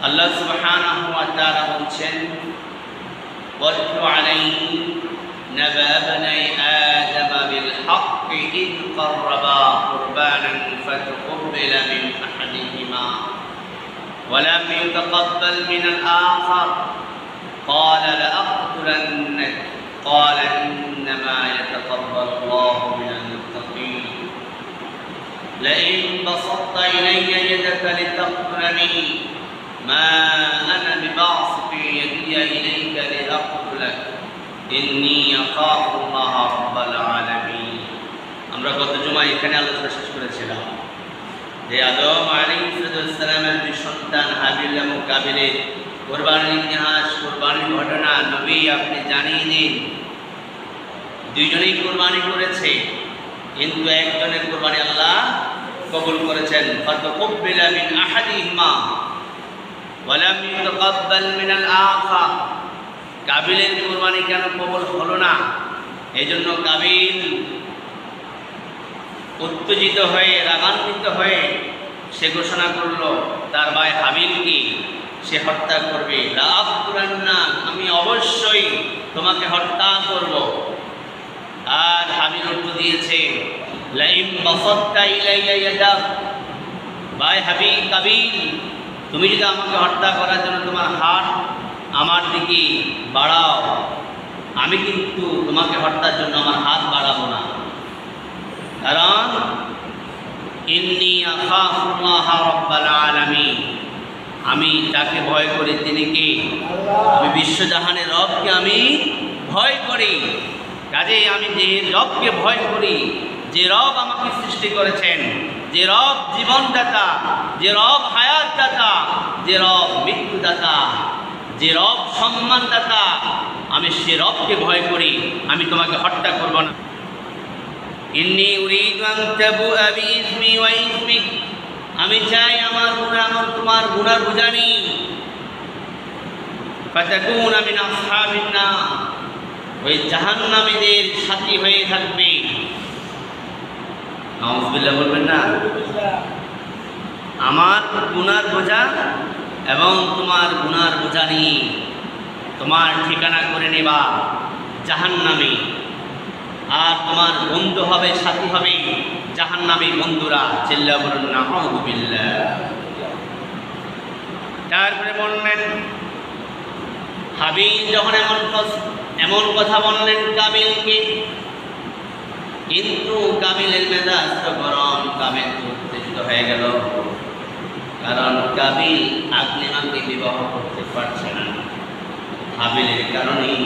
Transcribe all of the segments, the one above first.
আল্লাহ সুবহানাহু ওয়া তাআলা বলছেন ওয়াতলু আলাইহিম নাবা বনাই আদম বিল হাক্কি ইয ক্বাররাবা কুরবানান ফাতুকবিলা মিন আহাদিহিমা ওয়া লাম ইউতাকাব্বাল মিন আল-আখার قال لأقتلنك قال إنما يتقبل الله من المتقين لئن بسطت إلي يدك لتقتلني ما أنا بباسط يدي إليك لأقتلك إني أخاف الله رب العالمين আমরা গত জুমায় এখানে আলোচনা শেষ করেছিলাম যে আদম আলাইহিস সালামের দুই সন্তান হাবিল এবং কাবিলের কুরবানির ইতিহাস, কুরবানির ঘটনা নবী আপনি জানিয়ে দিন। দুইজনেই কুরবানি করেছে, কিন্তু একজনের কুরবানি আল্লাহ কবুল করেছেন। ফাতাকাব্বালা মিন আহাদিহিমা ওয়া লাম ইউতাকাব্বাল মিন আল-আখার। কাবিলের কুরবানি কেন কবুল হলো না? এজন্য কাবিল উত্তেজিত হয়ে, রাগান্বিত হয়ে সে ঘোষণা করলো তার ভাই হাবিলকে সে হত্যা করবে। আমি অবশ্যই তোমাকে হত্যা করব। আর হাবিল উত্তর দিয়েছে লাইম বাসাত্তা ইলাইয়া ইয়াদাক, ভাই কাবিল তুমি যদি আমাকে হত্যা করার জন্য তোমার হাত আমার দিকে বাড়াও, আমি কিন্তু তোমাকে হত্যার জন্য আমার হাত বাড়াবো না। কারণ ইন্নী আখাফুল্লাহ রাব্বাল আলামিন, আমি তাকে ভয় করি, তিনি কি? আমি বিশ্বজাহানের রবকে আমি ভয় করি। কাজেই আমি যে রবকে ভয় করি, যে রব আমাকে সৃষ্টি করেছেন, যে রব জীবনদাতা, যে রব হায়াতদাতা, যে রব মৃত্যুদাতা, যে রব সম্মানদাতা, আমি সে রবকে ভয় করি, আমি তোমাকে হত্যা করব না। ইন্নী উরিদু আন তাবুআ বিইসমি ওয়া ইসমিক, আমি চাই আমার গুনাহ আর তোমার গুনাহ বুঝানি। ফাতাকুনা মিন আসহাবিন নার, ওই জাহান্নামীদের সাথী হয়ে থাকবে। নাউযুবিল্লাহ বলবেন না? আমার গুনার বোঝা এবং তোমার গুনার বোঝা নিয়ে তোমার ঠিকানা করে নেবা জাহান্নামী, আর তোমার বন্ধু হবে, সাথী হবে জাহান্নামী বন্ধুরা। চিল্লা বলুন নাউযুবিল্লাহ। তারপরে বললেন হাবিল যখন এমন কথা বললেন কাবিলকে, কিন্তু কাবিলের মেজাজ তো গরম, কাবিল উত্তেজিত হয়ে গেল। কারণ কাবিল আকলিমাকে বিবাহ করতে পারছে না। হাবিলের কারণেই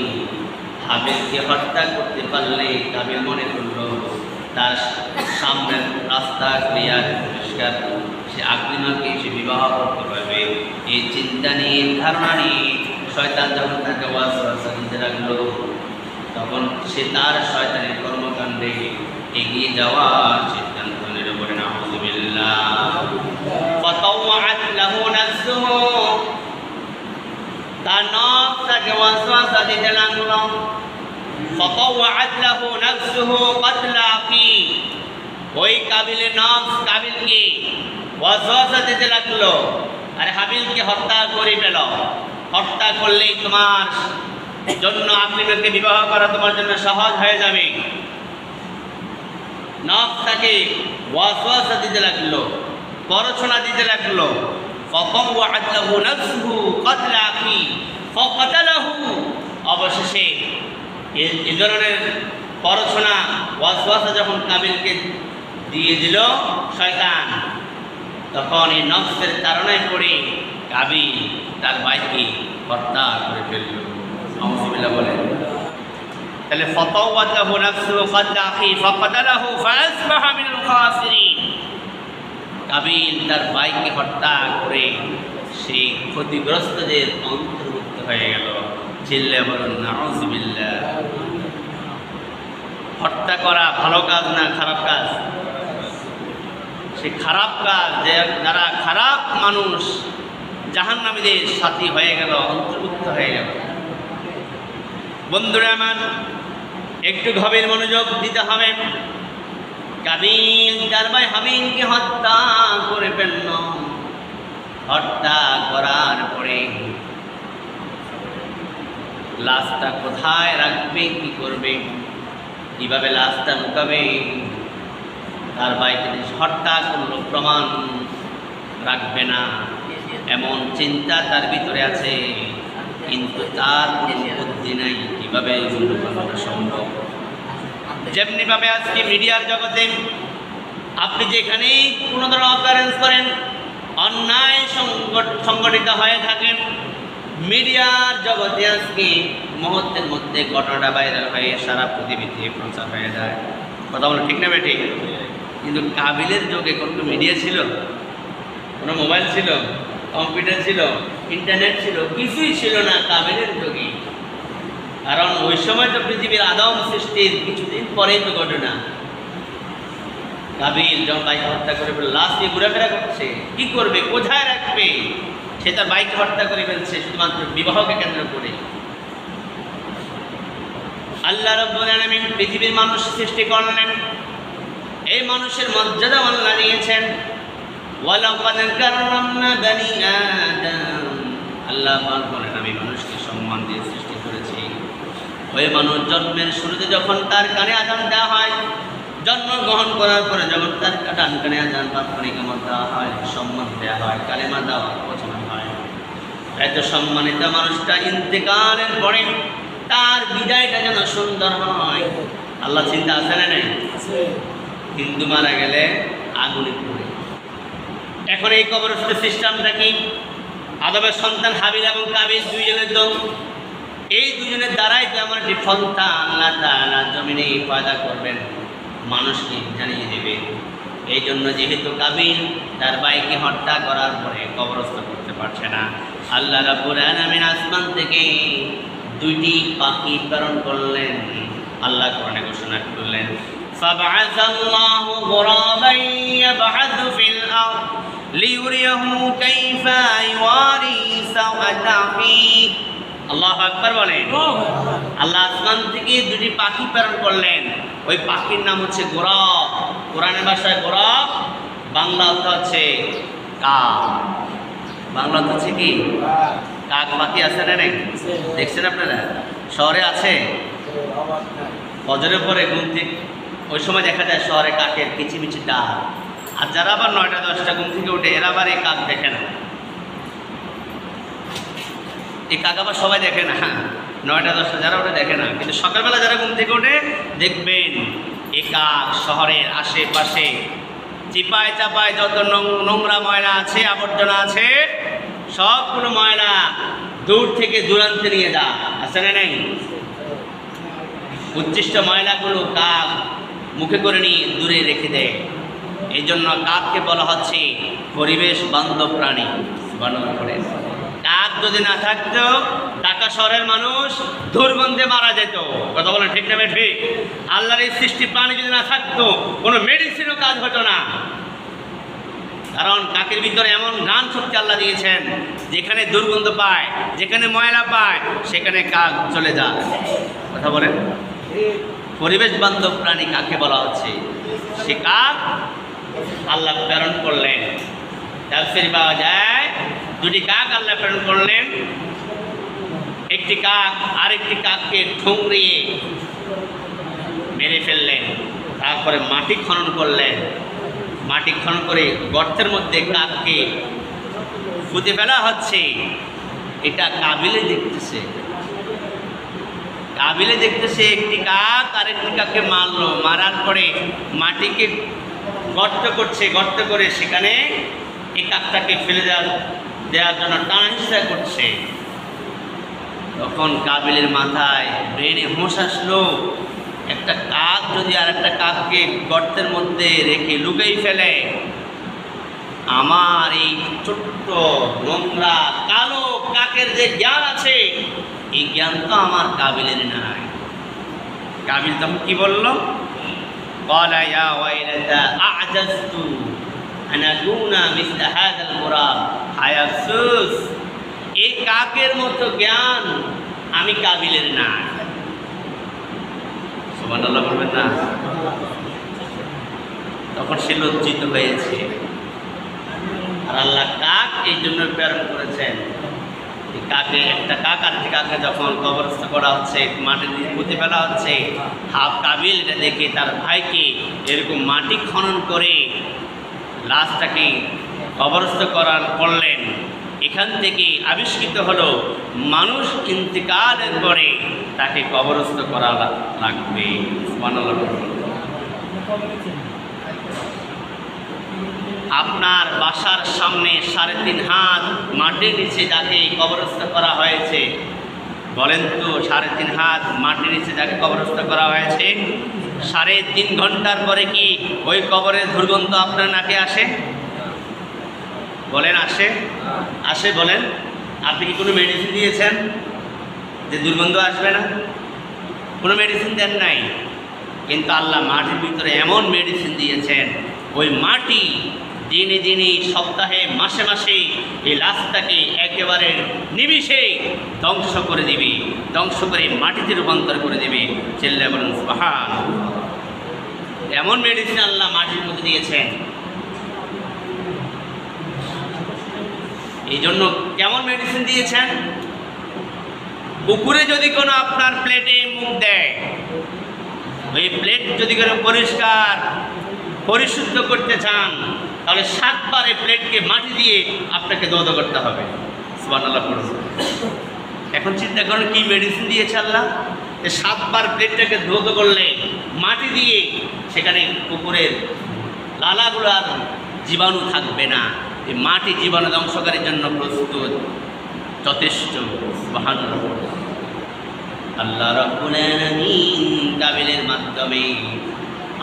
হাবিলকে হত্যা করতে পারলে কাবিল মনে করল তার সামনের রাস্তা ক্লিয়ার, পরিষ্কার, সে আকলিমাকে সে বিবাহ করতে পারবে। এই চিন্তা নিয়ে, ধারণা নিয়ে শয়তান যখন তাকে ওয়াসওয়াসা দিতে লাগলো, তখন সে তার শয়তানের কর্মকাণ্ডে এগিয়ে যাওয়ার সিদ্ধান্ত নিল। বলে নাউযুবিল্লাহ। ফাতাওয়াআত লাহু নাফসুহু, তার নফস তাকে ওয়াসওয়াসা দিতে লাগলো। ফাতাওয়াআত লাহু নাফসুহু ক্বাতলা আখি, ওই কাবিলের নফস কাবিলকে ওয়াসওয়াসা দিতে লাগলো, আরে হাবিলকে হত্যা করে ফেল, হত্যা করলেই তোমার জন্য আকলিমাকে বিবাহ করা তোমার জন্য সহজ হয়ে যাবে। নফস তাকে ওয়াসওয়াসা দিতে লাগলো, প্ররোচনা দিতে লাগলো। ফাতাওয়াআত লাহু নাফসুহু ক্বাতলা আখি ফাকাতালাহু, অবশেষে এই ধরনের প্ররোচনা, ওয়াসওয়াসা যখন কাবিলকে দিয়ে দিল শয়তান, তখন এই নফসের তাড়নায় পড়ে কাবিল তার ভাইকে হত্যা করে ফেলল। নাউযুবিল্লাহ বলেন। তাহলে ফাতাওয়াআত লাহু নাফসুহু ক্বাতলা আখি ফাকাতালাহু ফাআসবাহা মিনাল খাসিরিন, কাবিল তার ভাইকে হত্যা করে সেই ক্ষতিগ্রস্তদের অন্তর্ভুক্ত হয়ে গেল। চিল্লা বলুন নাউযুবিল্লাহ। হত্যা করা ভালো কাজ না খারাপ কাজ? সে খারাপ কাজ, যারা খারাপ মানুষ জাহান্নামীদের সাথী হয়ে গেল, অন্তর্ভুক্ত হয়ে গেল। বন্ধুরা আমার, একটু গভীর মনোযোগ দিতে হবে। কাবিল তার ভাই হাবিলকে হত্যা করে ফেলল। হত্যা করার পরে লাশটা কোথায় রাখবে, কি করবে, কিভাবে লাশটা লুকাবে, তার বাইকে হত্যা করলো, প্রমাণ রাখবে না এমন চিন্তা তার ভিতরে আছে, কিন্তু তার কোনো বুদ্ধি নাই কিভাবে লুকানোটা সম্ভব। যেমনিভাবে আজকে মিডিয়ার জগতে আপনি যেখানেই কোনো ধরনের অকারেন্স করেন, অন্যায় সংগঠিত হয়ে থাকেন, মিডিয়ার জগতে আজকে মুহূর্তের মধ্যে ঘটনাটা ভাইরাল হয়ে সারা পৃথিবীতে প্রচার হয়ে যায়। কথা বলো ঠিক না বেটি? কিন্তু কাবিলের যুগে কোনো মিডিয়া ছিল, কোনো মোবাইল ছিল, কম্পিউটার ছিল, ইন্টারনেট ছিল, কিছুই ছিল না কাবিলের যুগে। কারণ ওই সময় তো পৃথিবীর আদম সৃষ্টির কিছুদিন পরেই তো ঘটনা। কাবিল যখন বাইকে হত্যা করে লাশ দিয়ে ঘোরাফেরা করছে, কি করবে, কোথায় রাখবে, সে তার বাইকে হত্যা করে ফেলছে শুধুমাত্র বিবাহকে কেন্দ্র করে। আল্লাহ রাব্বুল আলামিন পৃথিবীর মানুষ সৃষ্টি করলেন, এই মানুষের মর্যাদা আল্লাহ দিয়েছেন। ওয়ালাকাদ কাররামনা বানি আদম, আল্লাহ পাক বলেন আমি মানুষকে সম্মান দিয়ে সৃষ্টি করেছি। ওই মানুষ জন্মের শুরুতে যখন তার কানে আযান দেওয়া হয়, জন্মগ্রহণ করার পরে যখন তার ডান কানে আযান বা পরিকামত দেওয়া হয়, সম্মান দেওয়া হয়, কালেমা দেওয়া পছন্দ হয়, এত সম্মানিত মানুষটা ইন্তেকালের পরে তার বিদায়টা যেন সুন্দর হয়। আল্লাহ চিন্তা আছে না নেই? কিন্তু মারা গেলে আগুনে পড়ে। এখন এই কবরস্থানের সিস্টেমটা কি? আদমের সন্তান হাবিল এবং কাবিল দুইজনের তো, এই দুজনের দ্বারাই তো আমার যে সন্তান আল্লাহ তাআলা জমিনে পয়দা করবেন, মানুষকে জানিয়ে দেবে। এই জন্য যেহেতু কাবিল তার ভাইকে হত্যা করার পরে কবরস্থ করতে পারছে না, আল্লাহ রাব্বুল আলামিন আসমান থেকে দুইটি পাখি প্রেরণ করলেন। আল্লাহ কোরআনে ঘোষণা করলেন, ফাবআসাল্লাহু গুরাবান ইয়াবহাসু ফিল আরদ লিইউরিয়াহু কাইফা ইওয়ারি সাওআতা আখীহি। আল্লাহু আকবার বলেন। আল্লাহ আসমান থেকে দুটি পাখি প্রেরণ করলেন। ওই পাখির নাম হচ্ছে গোরাব। কোরআনের ভাষায় গোরাব, বাংলা অর্থ হচ্ছে কাক। বাংলা অর্থ হচ্ছে কি? কাক পাখি আছে না নেই? দেখছেন আপনারা? শহরে আছে। ফজরের পরে ঘুম থেকে ওই সময় দেখা যায় শহরে কাকের কিচিমিচি ডাক। আর যারা আবার ৯টা-১০টা ঘুম থেকে উঠে, এরা আবার এই কাক দেখে না। এই কাক আবার সবাই দেখে না, ৯টা-১০টা যারা ওটা দেখে না। কিন্তু সকালবেলা যারা ঘুম থেকে ওঠে দেখবেন এই কাক শহরের আশেপাশে চিপায় চাপায় যত নোংরা ময়লা আছে, আবর্জনা আছে, সবগুলো ময়লা দূর থেকে দূরান্তে নিয়ে যা আছে না নেই? উচ্ছিষ্ট ময়লাগুলো কাক মুখে করে নিয়ে দূরে রেখে দেয়। এই জন্য কাককে বলা হচ্ছে পরিবেশ বান্ধব প্রাণী। করে কাক যদি না থাকতো ঢাকা শহরের মানুষ দুর্গন্ধে মারা যেত। কথা বলেন ঠিক না ঠিক? আল্লাহর এই সৃষ্টি প্রাণী যদি না থাকতো কোনো মেডিসিনও কাজ হতো না। কারণ কাকের ভিতরে এমন ঘ্রাণ শক্তি আল্লাহ দিয়েছেন, যেখানে দুর্গন্ধ পায়, যেখানে ময়লা পায়, সেখানে কাক চলে যায়। কথা বলেন, পরিবেশ বান্ধব প্রাণী কাকে বলা হচ্ছে? সে কাক আল্লাহ প্রেরণ করলেন। তাফসীরে পাওয়া যায় দুটি কাক আল্লাহ প্রেরণ করলেন। একটি কাক আরেকটি কাককে ঠুংরিয়ে মেরে ফেললেন। তারপরে মাটি খনন করলেন। মাটি খনন করে গর্তের মধ্যে কাককে পুঁতে ফেলা হচ্ছে। এটা কাবিলে দেখতেছে। কাবিলে দেখতেছে একটি কাক আরেকটি কাককে মারলো। মারার পরে মাটিকে গর্ত করছে, গর্ত করে সেখানে এই কাকটাকে ফেলে দেওয়ার জন্য টানার চেষ্টা করছে। তখন কাবিলের মাথায় ব্রেনে হোঁশ আসলো, একটা কাক যদি আর একটা কাককে গর্তের মধ্যে রেখে লুকাই ফেলে, আমার এই ছোট্ট নোংরা কালো কাকের যে জ্ঞান আছে, এই জ্ঞান তো আমার কাবিলের নাই। কাবিল তখন কি বলল? ক্বালা ইয়া ওয়াইলাতা আ'জাজতু আন আকুনা মিসলা হাযাল গুরাব। হায় আফসোস, এই কাকের মতো জ্ঞান আমি কাবিলের নাই। সুবহানাল্লাহ বলবেন না? তখন সে লজ্জিত হয়েছে। আর আল্লাহ কাক এই জন্য প্রেরণ করেছেন। কাকে একটা কাক আরেকটি কাকে যখন কবরস্থ করা হচ্ছে, মাটি দিয়ে পুঁতে ফেলা হচ্ছে, কাবিল এটা দেখে তার ভাইকে এরকম মাটি খনন করে লাশটাকে কবরস্থ করলেন। এখান থেকে আবিষ্কৃত হলো মানুষ ইন্তেকালের পরে তাকে কবরস্থ করা লাগবে। আপনার বাসার সামনে 3.5 হাত মাটির নিচে যাকে কবরস্থ করা হয়েছে, বলেন তো 3.5 হাত মাটির নিচে যাকে কবরস্থ করা হয়েছে, 3.5 ঘন্টার পরে কি ওই কবরের দুর্গন্ধ আপনার নাকে আসে? বলেন আসে? আসে বলেন? আপনি কি কোনো মেডিসিন দিয়েছেন যে দুর্গন্ধ আসবে না? কোনো মেডিসিন দেন নাই, কিন্তু আল্লাহ মাটির ভিতরে এমন মেডিসিন দিয়েছেন, ওই মাটি দিনে দিনে, সপ্তাহে, মাসে মাসে এই লাশটাকে একেবারে নিমিষে ধ্বংস করে দিবে, ধ্বংস করে মাটিতে রূপান্তর করে দেবে। চিল্লায়ে বলুন সুবহান। এমন মেডিসিন আল্লাহ মাটির মধ্যে দিয়েছেন। এই জন্য কেমন মেডিসিন দিয়েছেন? কুকুরে যদি কোনো আপনার প্লেটে মুখ দেয়, ওই প্লেট যদি কোনো পরিষ্কার পরিশুদ্ধ করতে চান, তাহলে 7 বার এই প্লেটকে মাটি দিয়ে আপনাকে ধৌত করতে হবে। সুবহানাল্লাহ পড়ুন। এখন চিন্তা করেন কি মেডিসিন দিয়েছে আল্লাহ, 7 বার প্লেটটাকে ধৌত করলে মাটি দিয়ে, সেখানে কুকুরের লালাগুলো আর জীবাণু থাকবে না। এই মাটি জীবাণু ধ্বংসকারীর জন্য প্রস্তুত, যথেষ্ট। সুবহানাল্লাহ। আল্লাহ রাব্বুল আলামিন কাবিলের মাধ্যমে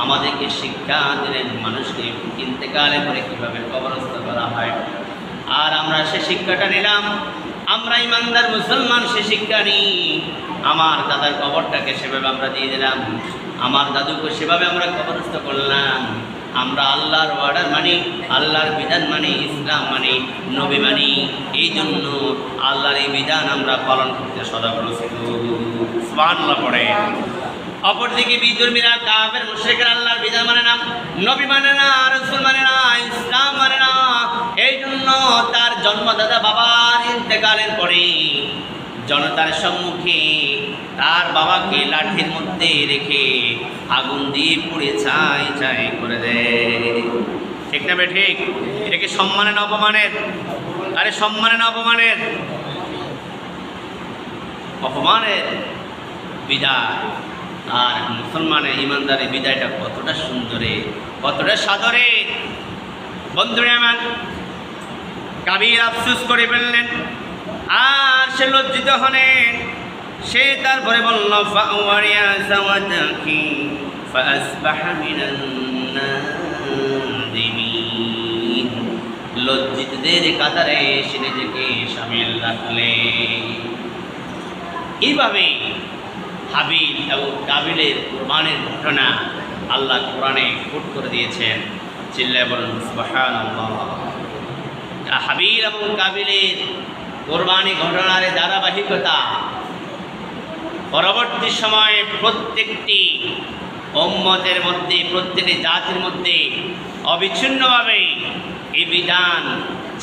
আমাদেরকে শিক্ষা দিলেন মানুষকে ইন্তেকালে করে কীভাবে কবরস্থ করা হয়। আর আমরা সে শিক্ষাটা নিলাম। আমরা ইমানদার মুসলমান, সে শিক্ষা নিই। আমার দাদার কবরটাকে সেভাবে আমরা দিয়ে দিলাম, আমার দাদুকে সেভাবে আমরা কবরস্থ করলাম। আমরা আল্লাহর অর্ডার মানি, আল্লাহর বিধান মানি, ইসলাম মানি, নবী মানি। এই জন্য আল্লাহর এই বিধান আমরা পালন করতে সদা প্রস্তুত। সুবহানাল্লাহ পড়ে। অপরদিকে বিধর্মীরা, কাফের, মুশরিকরা আল্লাহর বিধান মানে না, নবী মানে না, রাসূল মানে না, ইসলাম মানে না। এই জন্য তার জন্মদাতা বাবার ইন্তেকালের পরে জনতার সম্মুখে তার বাবাকে লাঠির মধ্যে রেখে আগুন দিয়ে পুড়ে ছাই ছাই করে দেয়। ঠিক না বে ঠিক? এটা কি সম্মানের না অপমানের? আরে সম্মানের না অপমানের? অপমানের বিদায়। আর মুসলমানের ইমানদারের বিদায়টা কতটা সুন্দরে, কতটা সাদরে। বন্ধুরা আমার, কাবির আফসোস করে ফেললেন, আর সে লজ্জিত হলেন। সে তারপরে বলল, ফাওয়ারিয়া সাওয়াতাকি ফাসবাহা মিনান নাদিমিন। লজ্জিতদের কাতারে সে নিজেকে শামিল রাখলেন। এইভাবে হাবিল এবং কাবিলের কুরবানির ঘটনা আল্লাহ কোরআনে কোট করে দিয়েছেন। চিল্লায়ে বলুন সুবহানাল্লাহ। হাবিল এবং কাবিলের কোরবানি ঘটনার ধারাবাহিকতা পরবর্তী সময়ে প্রত্যেকটি উম্মতের মধ্যে, প্রত্যেকটি জাতির মধ্যে অবিচ্ছিন্নভাবে এই বিধান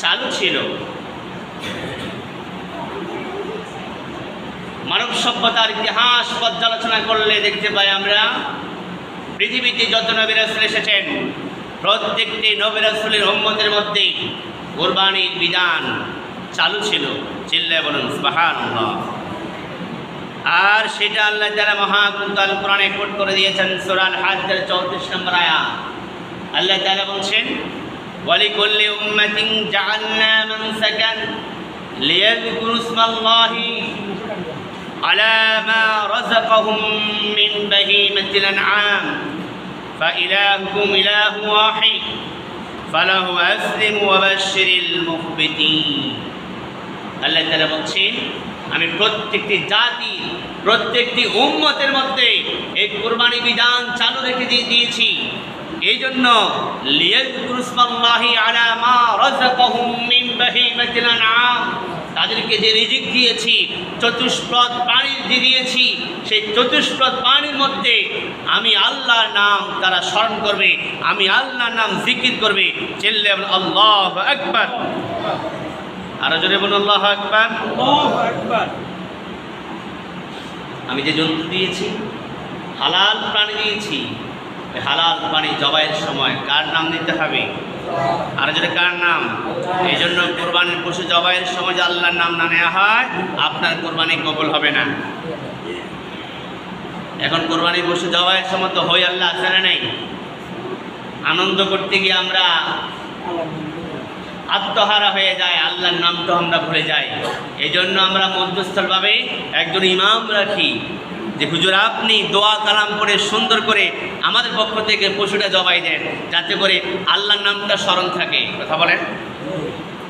চালু ছিল। মানব সভ্যতার ইতিহাস পর্যালোচনা করলে দেখতে পাই আমরা, পৃথিবীতে যত নবী রাসূল এসেছেন, প্রত্যেকটি নবী রাসূলের উম্মতের মধ্যে কুরবানির বিধান চালু ছিল। চিল্লায়ে বলুন সুবহানাল্লাহ। আর সেটা আল্লাহ তাআলা মহাগ্রন্থ আল কোরআনে কোট করে দিয়েছেন। সূরা আল হাজ্জের 34 নম্বর আয়াত আল্লাহ তাআলা বলছেন, ওয়ালিকুল্লি উম্মাতিন জাআলনা মানসাকান লিয়াযকুরু ইসমাল্লাহি আলা মা রাযাকাহুম মিন বাহিমাতিল আনআম ফাইলাহুকুম ইলাহু ওয়াহিদ ফালাহু আসলিমু ওয়া বাশশিরিল মুখবিতিন। আল্লাহ তাআলা বলছেন, আমি প্রত্যেকটি জাতি, প্রত্যেকটি উম্মতের মধ্যে এই কুরবানি বিধান চালু রেখে দিয়েছি। এই জন্য লিয়াযকুরু ইসমাল্লাহি আলা মা রাযাকাহুম মিন বাহিমাতিল আনআম তাদেরকে যে রিজিক দিয়েছি, চতুষ্পদ প্রাণী দিয়েছি, সেই চতুষ্পদ প্রাণীর মধ্যে আমি আল্লাহর নাম তারা স্মরণ করবে, আমি আল্লাহর নাম জিকির করবে। চিল্লে বলুন আল্লাহু আকবার। আরো জোরে বলুন আল্লাহু আকবার। আমি যে জন্তু দিয়েছি, হালাল প্রাণী দিয়েছি, ওই হালাল প্রাণী জবাইয়ের সময় কার নাম নিতে হবে? আর যদি কার নাম? এই জন্য কোরবানির পশু জবাইয়ের সময় যে আল্লাহর নাম না নেওয়া হয়, আপনার কোরবানি কবুল হবে না। এখন কোরবানির পশু জবাইয়ের সময় তো হই আল্লাহ আসলে নেই, আনন্দ করতে গিয়ে আমরা আত্মহারা হয়ে যায়, আল্লাহর নাম তো আমরা ভুলে যাই। এই জন্য আমরা মধ্যস্থলভাবে একজন ইমাম রাখি যে হুজুর আপনি দোয়া কালাম করে সুন্দর করে আমাদের পক্ষ থেকে পশুটা জবাই দেন, যাতে করে আল্লাহর নামটা স্মরণ থাকে। কথা বলেন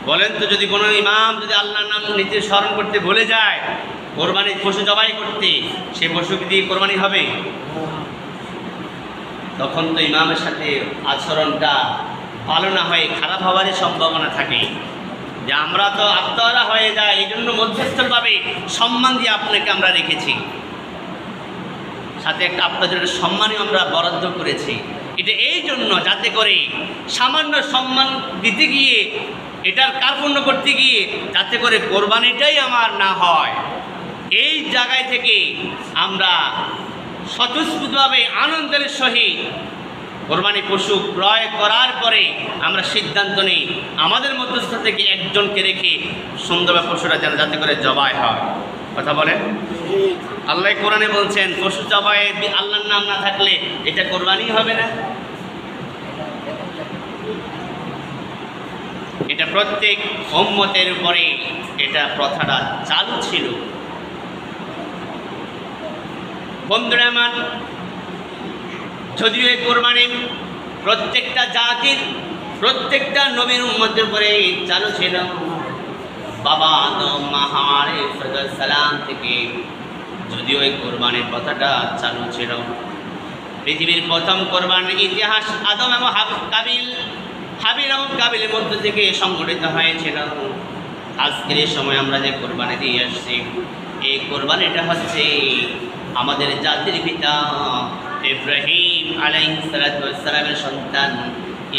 বলেন তো, যদি কোনো ইমাম যদি আল্লাহর নাম নিজে স্মরণ করতে ভুলে যায়, কোরবানির পশু জবাই করতে, সে পশুকে দিয়ে কোরবানি হবে? তখন তো ইমামের সাথে আচরণটা ভালো না হয়ে খারাপ হওয়ারই সম্ভাবনা থাকে। যে আমরা তো আত্মহারা হয়ে যায়, এই জন্য মধ্যস্থলভাবে সম্মান দিয়ে আপনাকে আমরা রেখেছি, সাথে একটা আপনাদের সম্মানই আমরা বরাদ্দ করেছি। এটা এই জন্য যাতে করে সামান্য সম্মান দিতে গিয়ে, এটার কার্পণ্য করতে গিয়ে যাতে করে কোরবানিটাই আমার না হয়। এই জায়গায় থেকে আমরা স্বতঃস্ফূর্তভাবে আনন্দের সহিত কোরবানি পশু ক্রয় করার পরে আমরা সিদ্ধান্ত নিই আমাদের মধ্যস্থ থেকে একজনকে রেখে সুন্দরভাবে পশুরা যেন যাতে করে জবাই হয়। কথা বলেন। আল্লাহ কোরআনে বলছেন পশু জবাই আল্লাহর নাম না থাকলে এটা কোরবানি হবে না। এটা প্রত্যেক উম্মতের উপরে এটা প্রথাটা চালু ছিল। বন্ধুরা আমার, যদিও এই কোরবানি প্রত্যেকটা জাতির প্রত্যেকটা নবীর উম্মতের উপরে চালু ছিল, বাবা আদম মা হাওয়া আলাইহিস সালাম থেকে যদিও এই কোরবানির কথাটা চালু ছিল, পৃথিবীর প্রথম কোরবানির ইতিহাস আদম এবং হাবিল এবং কাবিলের মধ্য থেকে সংগঠিত হয়েছিল। আজকের এই সময় আমরা যে কোরবানি দিয়ে আসছি, এই কোরবানিটা হচ্ছে আমাদের জাতির পিতা ইব্রাহিম আলাইহিস সালামের সন্তান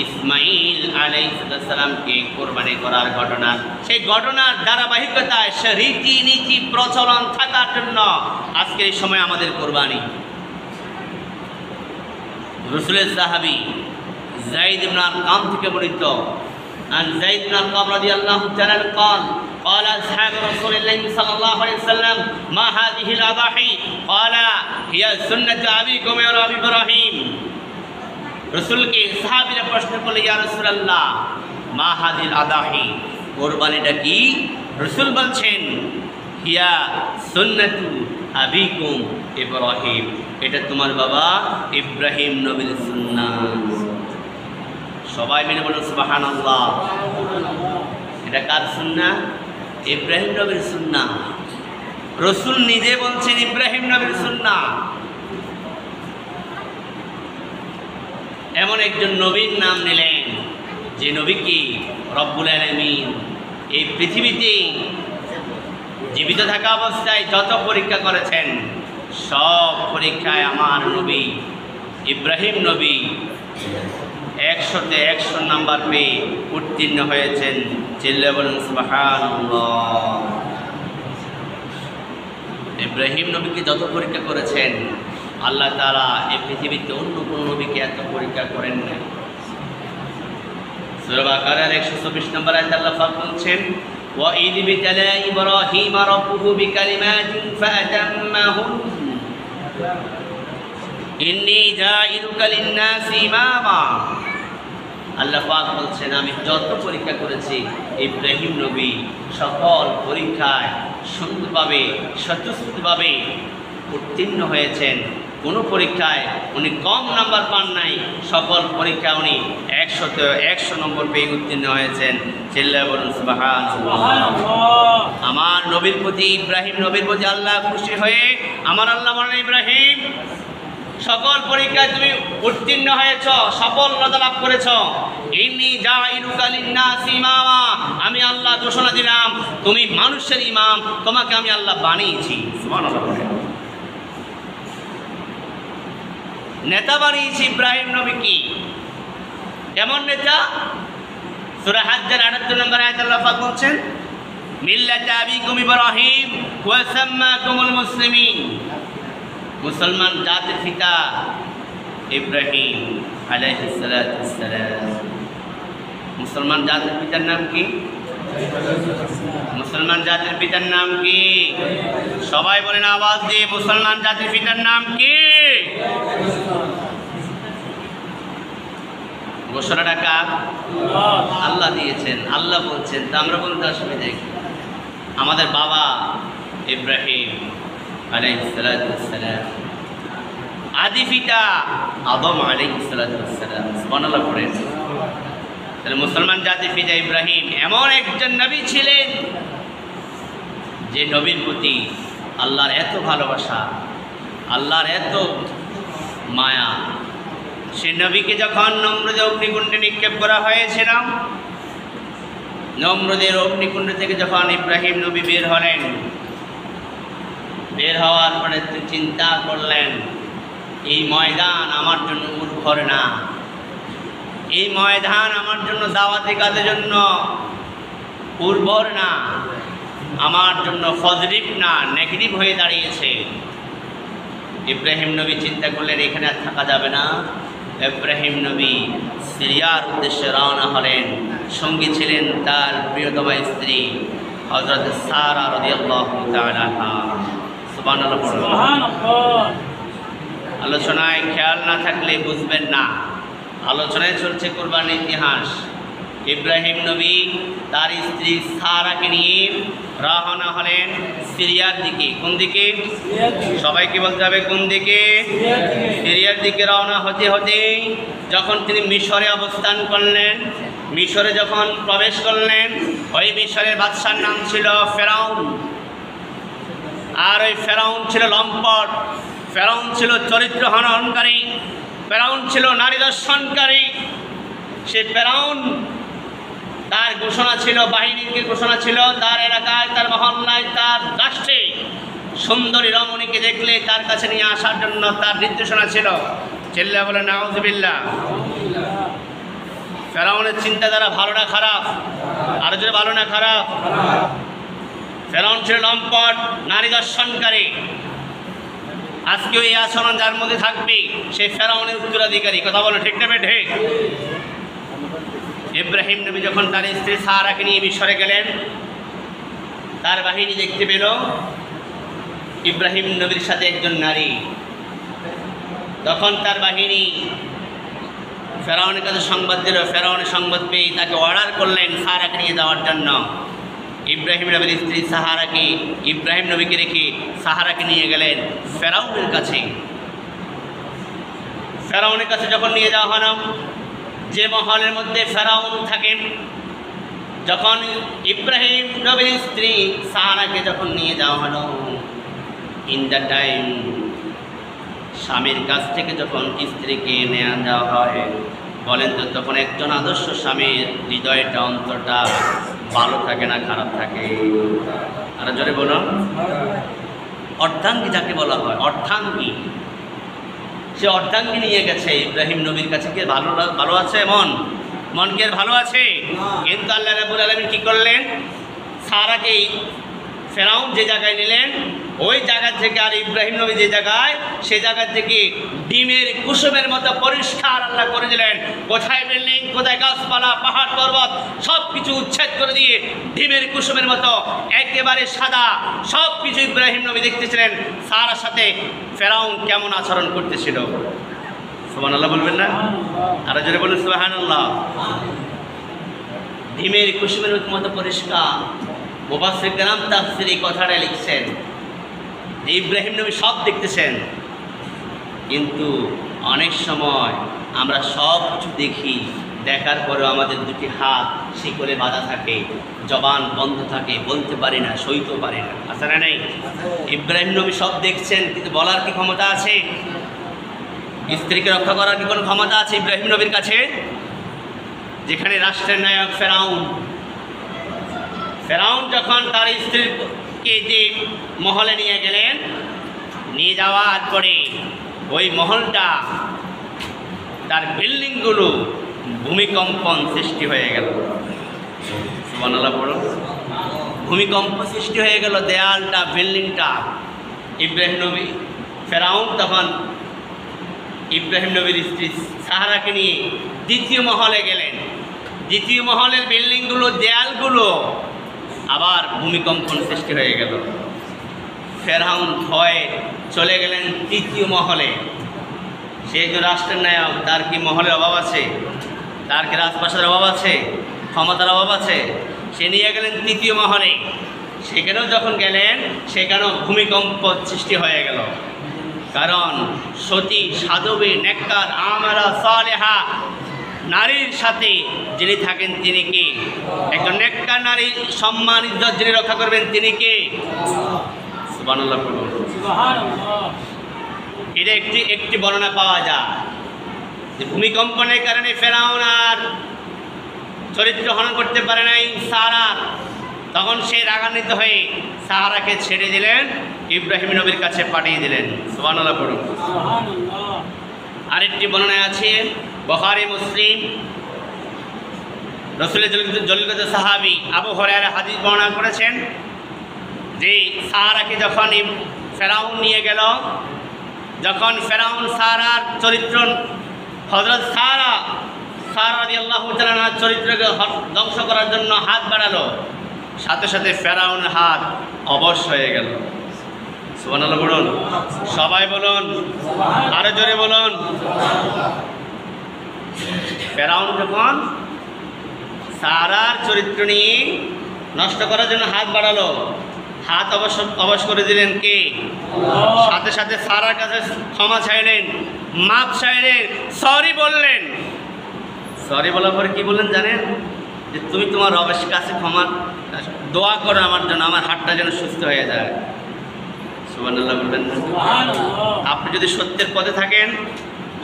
ইসমাইল আলাইহিস সালামকে কোরবানি করার ঘটনা। সেই ঘটনার ধারাবাহিকতায় সে রীতিনীতি প্রচলন থাকার জন্য আজকের এই সময় আমাদের কোরবানি। রাসূলের সাহাবী যায়েদ ইবনে আরকাম থেকে বর্ণিত, عن زيد بن أرقم رضي الله تعالى عنه قال قال أصحاب رسول الله صلى الله عليه وسلم ما هذه الأضاحي قال هي سنة أبيكم يا إبراهيم। রসুলকে সাহাবীরা প্রশ্ন করলে, ইয়া রাসূলুল্লাহ মা হাদিল আদাহি, কোরবানিটা কি? রসুল বলছেন হিয়া সুন্নাতু আবিকুম ইব্রাহিম, এটা তোমার বাবা ইব্রাহিম নবীর সুন্নাত। সবাই মিলে বলুন সুবহানাল্লাহ। এটা কার সুন্নাত? ইব্রাহিম নবীর সুন্নাত। রসুল নিজে বলছেন ইব্রাহিম নবীর সুন্নাত। এমন একজন নবীর নাম নিলেন যে নবীকে রব্বুল আলামিন এই পৃথিবীতে জীবিত থাকা অবস্থায় যত পরীক্ষা করেছেন, সব পরীক্ষায় আমার নবী ইব্রাহিম নবী 100-তে 100 নাম্বার পেয়ে উত্তীর্ণ হয়েছেন। চিল্লে বলুন সুবহানাল্লাহ। ইব্রাহিম নবীকে যত পরীক্ষা করেছেন, আল্লাহ তাআলা এই পৃথিবীতে অন্য কোনো নবীকে এত পরীক্ষা করেন না। সূরা বাকারার 124 নম্বর আয়াতে আল্লাহ পাক বলছেন, ওয়া ইয বিতালা ইব্রাহিম রাব্বুহু বিকালিমাতিন ফাআতাম্মাহুন ইন্নী জাইলুকা লিন-নাসি ইমামা। আল্লাহ পাক বলছেন আমি যত পরীক্ষা করেছি, ইব্রাহিম নবী সকল পরীক্ষায় সুন্দরভাবে স্বতঃস্ফূর্তভাবে উত্তীর্ণ হয়েছেন। কোনো পরীক্ষায় উনি কম নাম্বার পান নাই, সকল পরীক্ষায় উনি 100-তে 100 নম্বর পেয়ে উত্তীর্ণ হয়েছেন। চিল্লায়ে বলুন সুবহানাল্লাহ। আমার নবীর প্রতি, ইব্রাহিম নবীর প্রতি আল্লাহ খুশি হয়ে আমার আল্লাহ বলেন, ইব্রাহিম সকল পরীক্ষায় তুমি উত্তীর্ণ হয়েছ, সফলতা লাভ করেছ, ইন্নী জাইলুকা লিন-নাসি ইমামা, আমি আল্লাহ ঘোষণা দিলাম তুমি মানুষের ইমাম, তোমাকে আমি আল্লাহ বানিয়েছি। সুবহানাল্লাহ। নেতা বানিয়েছি ইব্রাহিম নবী। কি কেমন নেতা? সূরা হজ্জের ৭৮ নম্বর আয়াত আল্লাহ পাক বলছেন, মিল্লাতা আবিকুম ইব্রাহিম ওয়া সাম্মাকুমুল মুসলিমিন, মুসলমান জাতির পিতা ইব্রাহিম আলাইহিস সালাতু ওয়াস সালাম। মুসলমান জাতির পিতার নাম কি? মুসলমান জাতির পিতার নাম কি? সবাই বলেন আওয়াজ দিয়ে, মুসলমান জাতির পিতার নাম কি? ঘোষণাটা কার? আল্লাহ দিয়েছেন, আল্লাহ বলছেন। তা আমরা বলতে অসুবিধা কি? আমাদের বাবা ইব্রাহিম আলাইহিস সালাতু ওয়াস সালাম, আদি পিতা আদম আলাইহিস সালাতু ওয়াস সালাম। সুবহানাল্লাহ পড়েন। তাহলে মুসলমান জাতির পিতা ইব্রাহিম এমন একজন নবী ছিলেন যে নবীর প্রতি আল্লাহর এত ভালোবাসা, আল্লাহর এত মায়া। সে নবীকে যখন নমরুদের অগ্নিকুণ্ডে নিক্ষেপ করা হয়েছিল, নমরুদের অগ্নিকুণ্ড থেকে যখন ইব্রাহিম নবী বের হলেন, বের হওয়ার পরে চিন্তা করলেন এই ময়দান আমার জন্য উর্বর না, এই ময়দান আমার জন্য দাওয়াতি কাজের জন্য উর্বর না, আমার জন্য পজিটিভ না, নেগেটিভ হয়ে দাঁড়িয়েছে। ইব্রাহিম নবী চিন্তা করলেন এখানে আর থাকা যাবে না। ইব্রাহিম নবী সিরিয়ার উদ্দেশ্যে রওনা হলেন। সঙ্গী ছিলেন তার প্রিয়তমা স্ত্রী হযরত সারা রাদিয়াল্লাহু তাআলা আনহা। সুবহানাল্লাহ। আলোচনায় খেয়াল না থাকলে বুঝবেন না। আলোচনায় চলছে কুরবানির ইতিহাস। ইব্রাহিম নবী তার স্ত্রী সারাকে নিয়ে রওনা হলেন সিরিয়ার দিকে। কোন দিকে? সবাইকে বলতে হবে কোন দিকে? সিরিয়ার দিকে রওনা হতে হতে যখন তিনি মিশরে অবস্থান করলেন, মিশরে যখন প্রবেশ করলেন, ওই মিশরের বাদশার নাম ছিল ফেরাউন। আর ওই ফেরাউন ছিল লম্পট, ফেরাউন ছিল চরিত্র হননকারী, ফেরাউন ছিল নারী দর্শনকারী। সে ফেরাউন তার ঘোষণা ছিল, বাহিনীর ঘোষণা ছিল, তার এলাকায়, তার মহল্লায়, তার রাষ্ট্রে সুন্দরী রমণীকে দেখলে তার কাছে নিয়ে আসার জন্য তার নির্দেশনা ছিল। চিল্লা বলে নাউযুবিল্লাহ। ফেরাউনের চিন্তাধারা ভালো না খারাপ? আরো যদি ভালো না খারাপ? ফেরাউন ছিল লম্পট, নারী দর্শনকারী। আজকে ওই আচরণ যার মধ্যে থাকবে সেই ফেরাউনের উত্তরাধিকারী। কথা বলো ঠিক না বেঠে? ইব্রাহিম নবী যখন তার স্ত্রী সারাকে নিয়ে মিশরে গেলেন, তার বাহিনী দেখতে পেল ইব্রাহিম নবীর সাথে একজন নারী। তখন তার বাহিনী ফেরাউনের কাছে সংবাদ দিল। ফেরাউনের সংবাদ পেয়ে তাকে অর্ডার করলেন সারাকে নিয়ে যাওয়ার জন্য। ইব্রাহিম নবীর স্ত্রী সাহারাকে, ইব্রাহিম নবীকে রেখে সাহারাকে নিয়ে গেলেন ফেরাউনের কাছে। ফেরাউনের কাছে যখন নিয়ে যাওয়া হলো, যে মহলের মধ্যে ফেরাউন থাকেন, যখন ইব্রাহিম নবীর স্ত্রী সাহারাকে যখন নিয়ে যাওয়া হলো, ইন দ্য টাইম স্বামীর কাছ থেকে যখন স্ত্রীকে নেওয়া যাওয়া হয়, বলেন তো তখন একজন আদর্শ স্বামীর হৃদয়টা, অন্তরটা ভালো থাকে না খারাপ থাকে? আর জোরে বলুন। অর্ধাঙ্গী যাকে বলা হয়, অর্ধাঙ্গী। সে অর্ধাঙ্গী নিয়ে গেছে ইব্রাহিম নবীর কাছে। কে ভালো আছে? মন কে ভালো আছে? কিন্তু আল্লাহ রাব্বুল আলামিন কি করলেন? সারাকে ফেরাউন যে জায়গায় নিলেন, ওই জায়গা থেকে আর ইব্রাহিম নবী যে জায়গায়, সে জায়গা থেকে ডিমের কুসুমের মতো পরিষ্কার আল্লাহ করে দিলেন। কোথায় বিল্ডিং, কোথায় গাছপালা, পাহাড় পর্বত সব কিছু উচ্ছেদ করে দিয়ে ডিমের কুসুমের মতো একেবারে সাদা সব কিছু ইব্রাহিম নবী দেখতেছিলেন। সারার সাথে ফেরাউন কেমন আচরণ করতেছিল। সুবহানাল্লাহ বলবেন না? আর জোরে বলুন সুবহানাল্লাহ। ডিমের কুসুমের মতো পরিষ্কার। মুফাসসির কেরাম তাফসীরে কথাটা লিখছেন, ইব্রাহিম নবী সব দেখতেছেন, কিন্তু অনেক সময় আমরা সব কিছু দেখি, দেখার পরেও আমাদের দুটি হাত শিকলে বাঁধা থাকে, জবান বন্ধ থাকে, বলতে পারি না, সইতেও পারি না। আছে না নেই? ইব্রাহিম নবী সব দেখছেন, কিন্তু বলার কি ক্ষমতা আছে? স্ত্রীকে রক্ষা করার কি কোনো ক্ষমতা আছে ইব্রাহিম নবীর কাছে? যেখানে রাষ্ট্রের নায়ক ফেরাউন যখন তার স্ত্রীকে যে মহলে নিয়ে গেলেন, নিয়ে যাওয়ার পরে ওই মহলটা তার বিল্ডিংগুলো ভূমিকম্পন সৃষ্টি হয়ে গেল। সুবহানাল্লাহ বলো। ভূমিকম্প সৃষ্টি হয়ে গেল, দেয়ালটা, বিল্ডিংটা। ফেরাউন তখন ইব্রাহিম নবীর স্ত্রী সাহারাকে নিয়ে দ্বিতীয় মহলে গেলেন। দ্বিতীয় মহলের বিল্ডিংগুলো, দেয়ালগুলো আবার ভূমিকম্পন সৃষ্টি হয়ে গেল। ফেরাউন ভয়ে চলে গেলেন তৃতীয় মহলে। সে যে রাষ্ট্রের নায়ক, তার কি মহলের অভাব আছে? তার কি রাজপ্রাসাদের অভাব আছে? ক্ষমতার অভাব আছে? সে নিয়ে গেলেন তৃতীয় মহলে। সেখানেও যখন গেলেন, সেখানেও ভূমিকম্প সৃষ্টি হয়ে গেল। কারণ সতী, সাধবী, নেককার, আমারা, সালেহা নারীর সাথে যিনি থাকেন তিনি কে? একজন নেককার নারী সম্মান ইজ্জত যিনি রক্ষা করবেন তিনি কে? সুবহানাল্লাহ বলুন। এটা একটি বর্ণনা পাওয়া যায় যে ভূমিকম্পনের কারণে ফেরাউন আর চরিত্র হনন করতে পারে নাই সারা। তখন সে রাগান্বিত হয়ে সাহারাকে ছেড়ে দিলেন, ইব্রাহিম নবীর কাছে পাঠিয়ে দিলেন। সুবহানাল্লাহ বলুন। আরেকটি বর্ণনায় আছে, বুখারী, মুসলিম, রাসূলের জলিল সাহাবী আবু হুরায়রা হাদিস বর্ণনা করেছেন যে সাহারাকে যখন ফেরাউন নিয়ে গেল, যখন ফেরাউন সারার চরিত্র, হযরত সারা রাদিয়াল্লাহু তাআলা চরিত্রকে ধ্বংস করার জন্য হাত বাড়ালো, সাথে সাথে ফেরাউনের হাত অবশ হয়ে গেল। সুবহানাল্লাহ বলুন। সবাই বলুন, আরো জোরে বলুন। ফেরাউন যখন সারার চরিত্র নিয়ে নষ্ট করার জন্য হাত বাড়ালো, হাত অবশ করে দিলেন কে? সাথে সাথে সারার কাছে ক্ষমা চাইলেন, মাপ চাইলেন, সরি বললেন। সরি বলার পরে কি বললেন জানেন? যে তুমি তোমার রবের কাছে ক্ষমা দোয়া করো আমার জন্য, আমার হাতটা যেন সুস্থ হয়ে যায়। সুবহানাল্লাহ বলবেন। আপনি যদি সত্যের পথে থাকেন,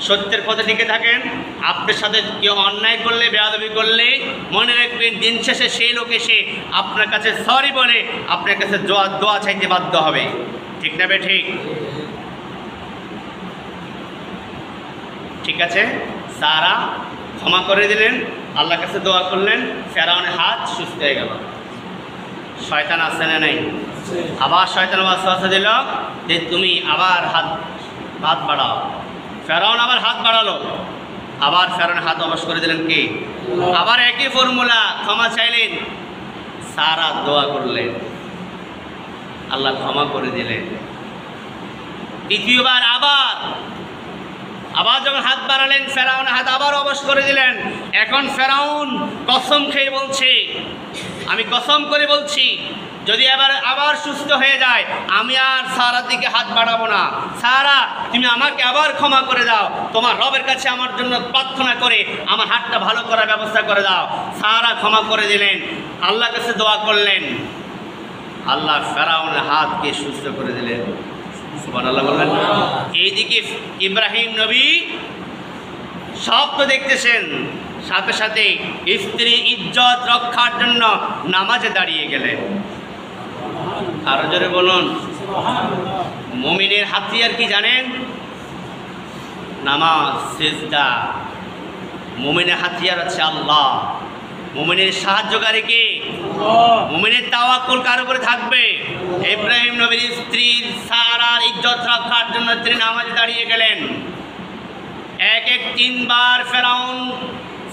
সত্যের পথে টিকে থাকেন, আপনার সাথে কেউ অন্যায় করলে, বেয়াদবি করলে, মনে রাখবেন দিন শেষে সেই লোক এসে আপনার কাছে সরি বলে আপনার কাছে দোয়া চাইতে বাধ্য হবে। ঠিক না বে ঠিক? ঠিক আছে, সারা ক্ষমা করে দিলেন, আল্লাহর কাছে দোয়া করলেন, ফেরাউনের হাত সুস্থ হয়ে গেল। শয়তান আসছে না নাই? আবার শয়তান ওয়াসওয়াসা দিল যে তুমি আবার হাত বাড়াও। ফেরাউন আবার হাত বাড়ালো, আবার ফেরাউনের হাত অবশ করে দিলেন কে? আবার একই ফর্মুলা, ক্ষমা চাইলেন, সারা দোয়া করলেন, আল্লাহ ক্ষমা করে দিলেন। তৃতীয়বার আবার যখন হাত বাড়ালেন, ফেরাউনের হাত আবার অবশ করে দিলেন। এখন ফেরাউন কসম খেয়ে বলছে, আমি কসম করে বলছি যদি আবার সুস্থ হয়ে যায় আমি আর সারার দিকে হাত বাড়াবো না। সারা, তুমি আমাকে আবার ক্ষমা করে দাও, তোমার রবের কাছে আমার জন্য প্রার্থনা করে আমার হাতটা ভালো করার ব্যবস্থা করে দাও। সারা ক্ষমা করে দিলেন, আল্লাহর কাছে দোয়া করলেন, আল্লাহ ফেরাউনের হাতকে সুস্থ করে দিলেন। সুবহানাল্লাহ বললেন। এইদিকে ইব্রাহিম নবী সব তো দেখতেছেন, সাথে সাথে স্ত্রী ইজ্জত রক্ষার জন্য নামাজে দাঁড়িয়ে গেলেন। আরো জোরে বলুন। মুমিনের হাতিয়ার কি জানেন? নামাজ, সিজদা। মুমিনের হাতিয়ার হচ্ছে আল্লাহ। মুমিনের সাহায্যকারী কে? মুমিনের তাওয়াক্কুল কার উপরে থাকবে? ইব্রাহিম নবীর স্ত্রী সারার ইজ্জত রক্ষার জন্য তিনি নামাজে দাঁড়িয়ে গেলেন। তিনবার ফেরাউন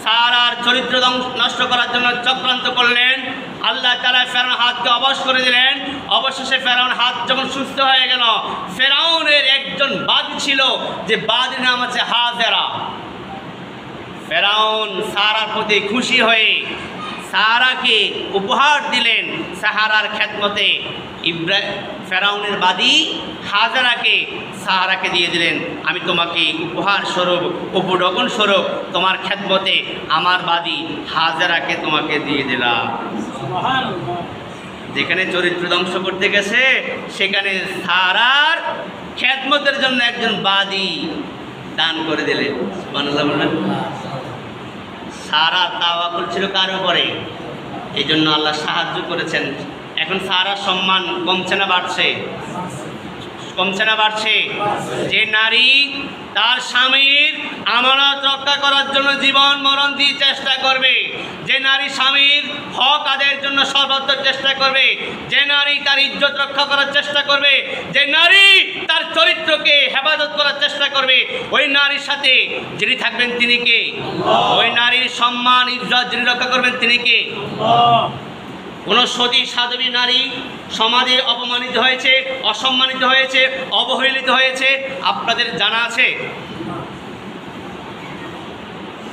সারার চরিত্র নষ্ট করার জন্য চক্রান্ত করলেন। আল্লাহ তাআলা ফেরাউন হাতকে অবশ করে দিলেন। অবশেষে ফেরাউন হাত যখন সুস্থ হয়ে গেল, ফেরাউনের একজন বাদী ছিল, যে বাদীর নাম আছে হাজেরা। ফেরাউন সারার প্রতি খুশি হয়ে সারাকে উপহার দিলেন সাহারার খেদমতে। ফেরাউনের বাদী হাজেরাকে সাহারাকে দিয়ে দিলেন, আমি তোমাকে উপহার স্বরূপ, উপঢৌকন স্বরূপ তোমার খেদমতে আমার বাদী হাজেরাকে তোমাকে দিয়ে দিলাম। যেখানে চরিত্র ধ্বংস করতে গেছে সেখানে সারার খেদমতের জন্য একজন বাদী দান করে দিলেন। সুবহানাল্লাহ বললেন। সারা তাওয়াক্কুল ছিল কার উপরে? এই জন্য আল্লাহ সাহায্য করেছেন। এখন সারার সম্মান কমছে না বাড়ছে? কমছে না বাড়ছে? যে নারী তার স্বামীর আমানত রক্ষা করার জন্য জীবন মরণ দিয়ে চেষ্টা করবে, যে নারী স্বামীর হক আদায়ের জন্য সর্বত্র চেষ্টা করবে, যে নারী তার ইজ্জত রক্ষা করার চেষ্টা করবে, যে নারী তার চরিত্রকে হেফাজত করার চেষ্টা করবে, ওই নারীর সাথে যিনি থাকবেন তিনি কে? ওই নারীর সম্মান ইজ্জত যিনি রক্ষা করবেন তিনি কে? কোন সতী সাধবী নারী সমাজে অপমানিত হয়েছে, অসম্মানিত হয়েছে, অবহেলিত হয়েছে আপনাদের জানা আছে?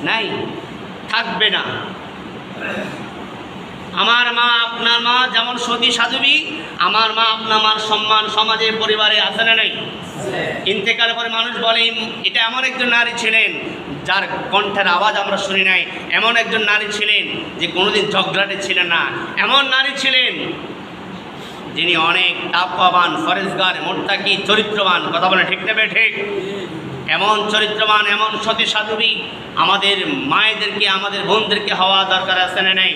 নাই, থাকবে না। আমার মা আপনার মা যেমন সতী সাধবী, আমার মা আপনার মার সম্মান সমাজে পরিবারে আছে না নেই? ইন্তেকালের পরে মানুষ বলে এটা এমন একজন নারী ছিলেন যার কণ্ঠের আওয়াজ আমরা শুনি নাই, এমন একজন নারী ছিলেন যে কোনোদিন ঝগড়াটে ছিলেন না, এমন নারী ছিলেন যিনি অনেক তাকওয়াবান, ফরেজগার, মুত্তাকি, চরিত্রবান। কথা বলে ঠিক নেবে ঠিক? এমন চরিত্রবান, এমন সতী সাধবী আমাদের মায়েদেরকে, আমাদের বোনদেরকে হওয়া দরকার আছে না নেই?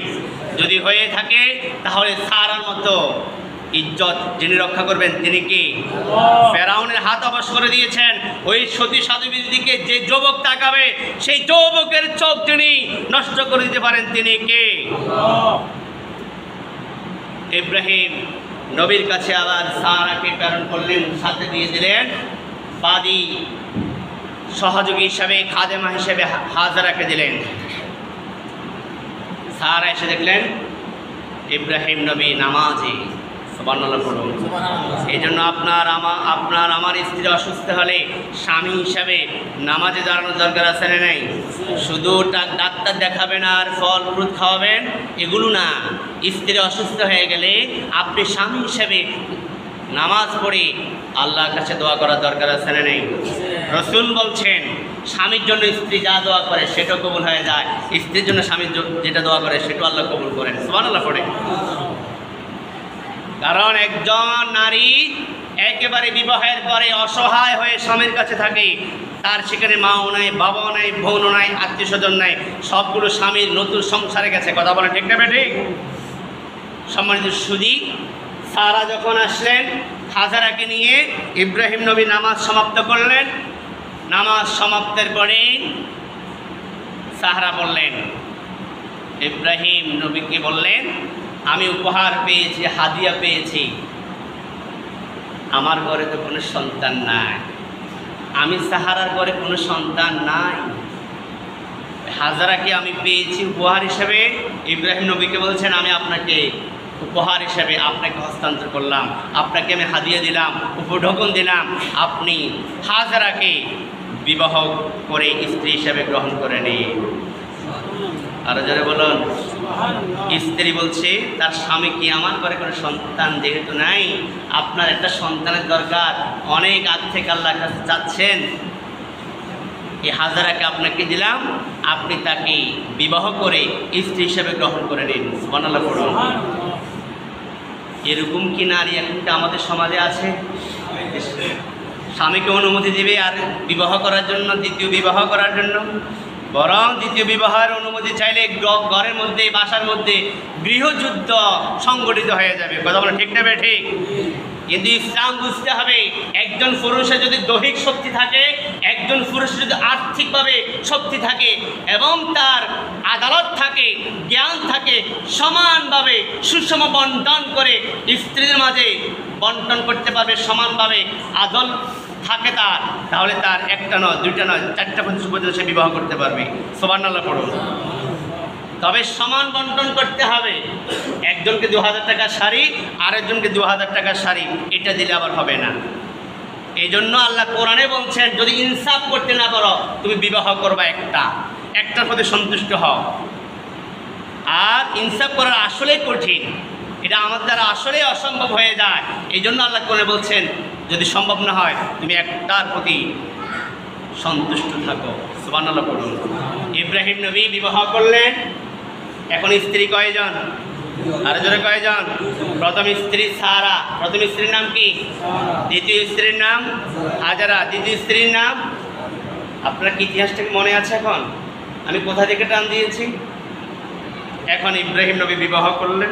যদি হয়ে থাকে তাহলে সারার মতো ইজ্জত যিনি রক্ষা করবেন তিনি কি? ফেরাউনের হাত অবশ করে দিয়েছেন। ওই সতী সাধবীর দিকে যে যুবক তাকাবে সেই যুবকের চোখ তিনি নষ্ট করে দিতে পারেন, তিনি কে? ইব্রাহিম নবীর কাছে আবার সারাকে প্রেরণ করলেন, সাথে দিয়ে দিলেন বাদী সহযোগী হিসাবে, খাদেমা হিসেবে হাজারাকে দিলেন। সারা এসে দেখলেন ইব্রাহিম নবী নামাজি। সুবহানাল্লাহ পড়ুন। এই জন্য আপনার আমার স্ত্রী অসুস্থ হলে স্বামী হিসাবে নামাজে দাঁড়ানোর দরকার আছে না নাই? শুধু ডাক্তার দেখাবেন আর ফল ফ্রুট খাওয়াবেন এগুলো না। স্ত্রী অসুস্থ হয়ে গেলে আপনি স্বামী হিসাবে নামাজ পড়ে আল্লাহর কাছে দোয়া করার দরকার আছে না নেই? রাসূল বলছেন স্বামীর জন্য স্ত্রী যা দোয়া করে সেটাও কবুল হয়ে যায়, স্ত্রীর জন্য স্বামীর যেটা দোয়া করে সেটাও আল্লাহ কবুল করেন। সুবহানাল্লাহ পড়ে। কারণ একজন নারী একেবারে বিবাহের পরে অসহায় হয়ে স্বামীর কাছে থাকে, তার সেখানে মাও নাই, বাবাও নাই, বোনও নাই, আত্মীয় স্বজন নাই, সবগুলো স্বামীর নতুন সংসারে গেছে। কথা বলে ঠিক না ঠিক? সম্মানিত সুধী, সারা যখন আসলেন হাজারাকে নিয়ে, ইব্রাহিম নবী নামাজ সমাপ্ত করলেন। নামাজ সমাপ্তের পরে সাহারা বললেন, ইব্রাহিম নবীকে বললেন, আমি উপহার পেয়েছি, হাদিয়া পেয়েছি, আমার ঘরে তো কোনো সন্তান নাই, আমি সাহারার ঘরে কোনো সন্তান নাই, হাজারাকে আমি পেয়েছি উপহার হিসেবে। ইব্রাহিম নবীকে বলছেন আমি আপনাকে উপহার হিসেবে আপনাকে হস্তান্তর করলাম, আপনাকে আমি হাদিয়া দিলাম, উপঢৌকন দিলাম, আপনি হাজারাকে বিবাহ করে স্ত্রী হিসেবে গ্রহণ করে নিন। আরো যারা বলুন। স্ত্রী বলছে তার স্বামী কি আমার ঘরে কোনো সন্তান যেহেতু নাই, আপনার একটা সন্তানের দরকার, অনেক আগ থেকে আল্লাহর কাছে চাচ্ছেন, এই হাজারাকে আপনাকে দিলাম, আপনি তাকে বিবাহ করে স্ত্রী হিসেবে গ্রহণ করে নিন। সুবহানাল্লাহ পড়ুন। এরকম কি নারী এখনটা আমাদের সমাজে আছে? স্বামীকে অনুমতি দেবে আর বিবাহ করার জন্য, দ্বিতীয় বিবাহ করার জন্য, বরং দ্বিতীয় বিবাহের অনুমতি চাইলে ঘরের মধ্যে, বাসার মধ্যে গৃহযুদ্ধ সংগঠিত হয়ে যাবে। কথা বলে ঠিক না ঠিক? কিন্তু ইসলাম বুঝতে হবে, একজন পুরুষের যদি দৈহিক শক্তি থাকে, একজন পুরুষের যদি আর্থিকভাবে শক্তি থাকে এবং তার আদালত থাকে, জ্ঞান থাকে, সমানভাবে সুষম বন্টন করে স্ত্রীদের মাঝে বন্টন করতে পারবে, সমানভাবে আদল থাকে তার, তাহলে তার একটা নয়, দুইটা নয়, চারটা পর্যন্ত সে বিবাহ করতে পারবে। সুবহানাল্লাহ পড়ুন। তবে সমান বন্টন করতে হবে। একজনকে 2000 টাকার শাড়ি, আরেকজনকে 2000 টাকার শাড়ি, এটা দিলে আবার হবে না। এই জন্য আল্লাহ কোরআনে বলছেন যদি ইনসাফ করতে না পারো তুমি বিবাহ করবা একটার প্রতি সন্তুষ্ট হও। আর ইনসাফ করা আসলেই কঠিন, এটা আমাদের দ্বারা আসলেই অসম্ভব হয়ে যায়। এই জন্য আল্লাহ কোরআনে বলছেন যদি সম্ভব না হয় তুমি একটার প্রতি সন্তুষ্ট থাকো। সুবহানাল্লাহ পড়ুন। ইব্রাহিম নবী বিবাহ করলেন। এখন স্ত্রী কয়জন? আরো জোরে কয়জন? প্রথম স্ত্রী সারা। প্রথম স্ত্রীর নাম কি? দ্বিতীয় স্ত্রীর নাম হাজারা। দ্বিতীয় স্ত্রীর নাম আপনার কি ইতিহাসটা মনে আছে? এখন আমি কোথা থেকে টান দিয়েছি? এখন ইব্রাহিম নবী বিবাহ করলেন,